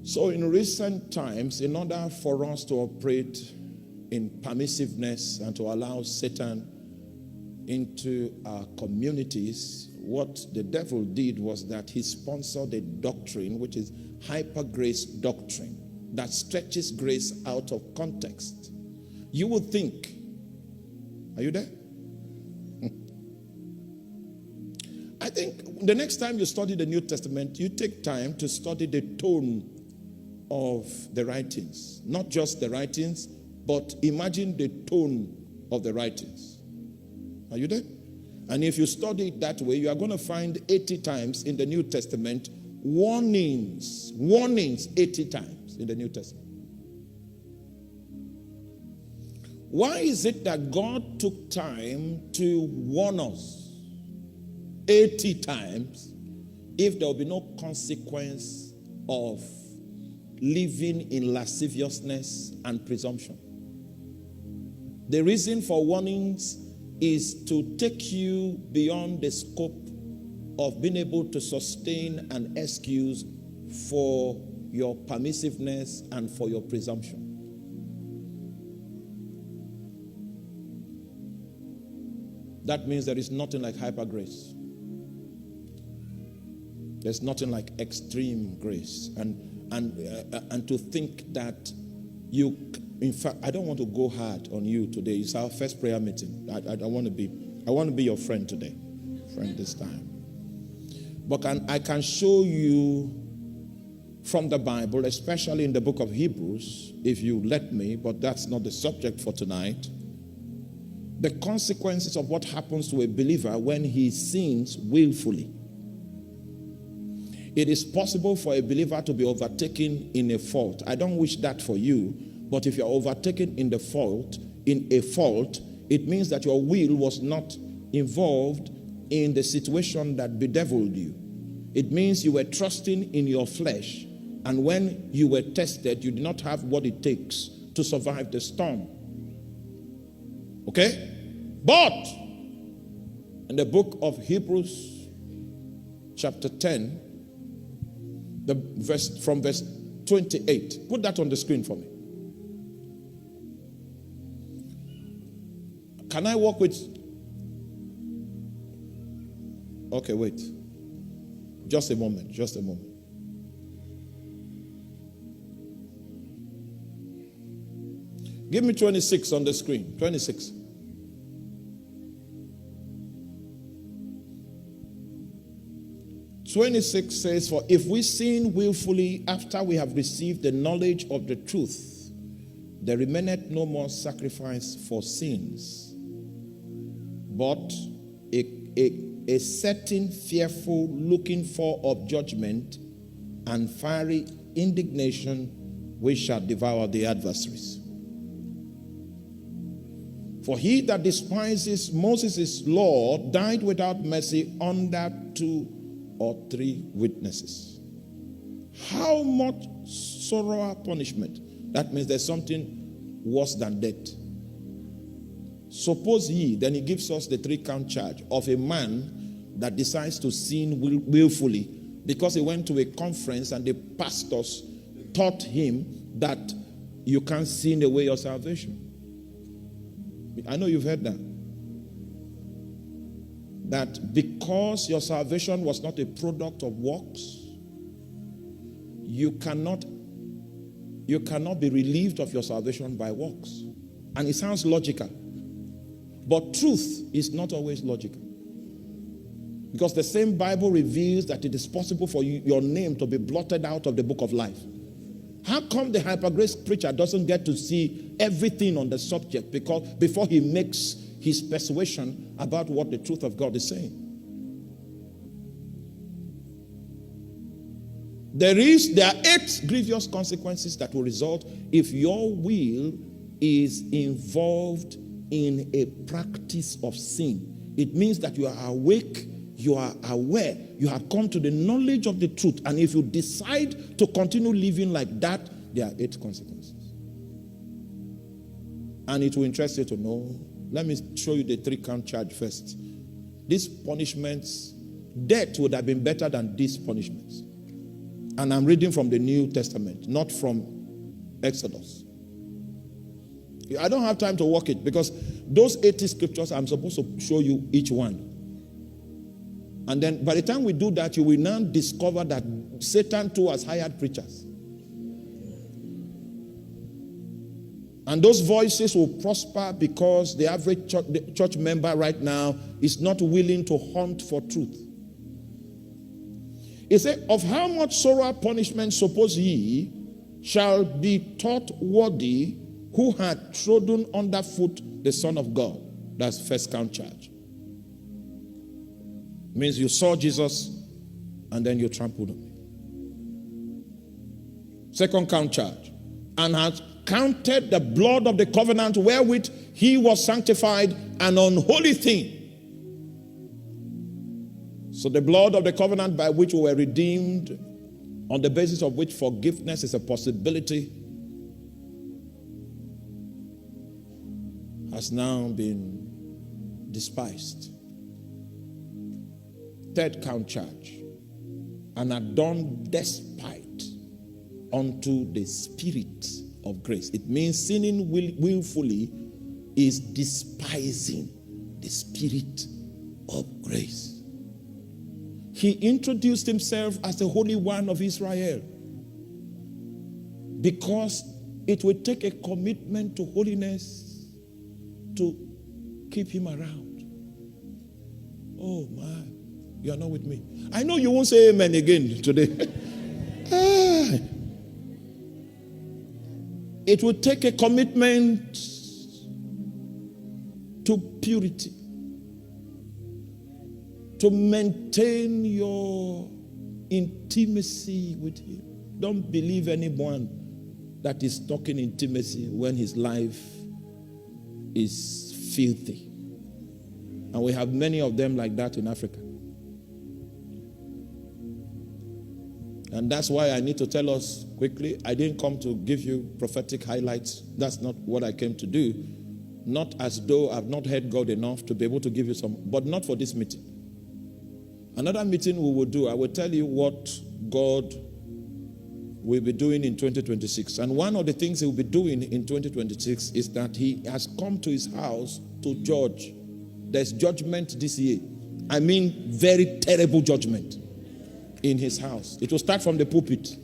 So in recent times, in order for us to operate in permissiveness and to allow Satan into our communities, what the devil did was that he sponsored a doctrine which is hyper grace doctrine that stretches grace out of context. You would think, are you there? I think the next time you study the New Testament, you take time to study the tone of the writings. Not just the writings, but imagine the tone of the writings. Are you there? And if you study it that way, you are going to find 80 times in the New Testament warnings 80 times in the New Testament. Why is it that God took time to warn us 80 times if there will be no consequence of living in lasciviousness and presumption? The reason for warnings is to take you beyond the scope of being able to sustain an excuse for your permissiveness and for your presumption. That means there is nothing like hyper grace. There's nothing like extreme grace. And to think that you, in fact, I don't want to go hard on you today. It's our first prayer meeting. I want to be your friend today, friend this time. But I can show you from the Bible, especially in the book of Hebrews, if you let me, but that's not the subject for tonight, the consequences of what happens to a believer when he sins willfully. It is possible for a believer to be overtaken in a fault. I don't wish that for you, but if you're overtaken in a fault, it means that your will was not involved in the situation that bedeviled you. It means you were trusting in your flesh, and when you were tested, you did not have what it takes to survive the storm. Okay? But in the book of Hebrews, chapter 10, from verse 28. Put that on the screen for me. Can I walk with... Okay, wait. Just a moment. Give me 26 on the screen. 26. (26) says, "For if we sin willfully after we have received the knowledge of the truth, there remaineth no more sacrifice for sins, but a certain fearful looking for of judgment and fiery indignation which shall devour the adversaries. For he that despises Moses' law died without mercy under 2 or 3 witnesses. How much sorrow punishment?" That means there's something worse than death. "Suppose ye," then he gives us the 3-count charge of a man that decides to sin willfully because he went to a conference and the pastors taught him that you can't sin away your salvation. I know you've heard that. That because your salvation was not a product of works, you cannot be relieved of your salvation by works. And it sounds logical. But truth is not always logical. Because the same Bible reveals that it is possible for your name to be blotted out of the book of life. How come the hypergrace preacher doesn't get to see everything on the subject before he makes his persuasion about what the truth of God is saying? There are 8 grievous consequences that will result if your will is involved in a practice of sin. It means that you are awake, you are aware, you have come to the knowledge of the truth, and if you decide to continue living like that, there are 8 consequences. And it will interest you to know. Let me show you the 3-count charge first. These punishments, death would have been better than these punishments. And I'm reading from the New Testament, not from Exodus. I don't have time to work it because those 80 scriptures, I'm supposed to show you each one. And then by the time we do that, you will now discover that Satan too has hired preachers. And those voices will prosper because the average church member right now is not willing to hunt for truth. He said, of how much sorrow punishment suppose ye shall be taught worthy who had trodden underfoot the Son of God. That's first count charge. Means you saw Jesus and then you trampled on him. Second count charge. And had counted the blood of the covenant wherewith he was sanctified an unholy thing. So the blood of the covenant by which we were redeemed, on the basis of which forgiveness is a possibility, has now been despised. Third count charge. And are done despite unto the Spirit of grace. It means sinning willfully is despising the Spirit of grace. He introduced himself as the Holy One of Israel because it would take a commitment to holiness to keep him around. Oh my, you are not with me. I know you won't say amen again today. It would take a commitment to purity, to maintain your intimacy with him. Don't believe anyone that is talking intimacy when his life is filthy. And we have many of them like that in Africa. And that's why I need to tell us quickly, I didn't come to give you prophetic highlights. That's not what I came to do. Not as though I've not heard God enough to be able to give you some, but not for this meeting. Another meeting we will do, I will tell you what God will be doing in 2026. And one of the things he will be doing in 2026 is that he has come to his house to judge. There's judgment this year. I mean, very terrible judgment in his house. It will start from the pulpit.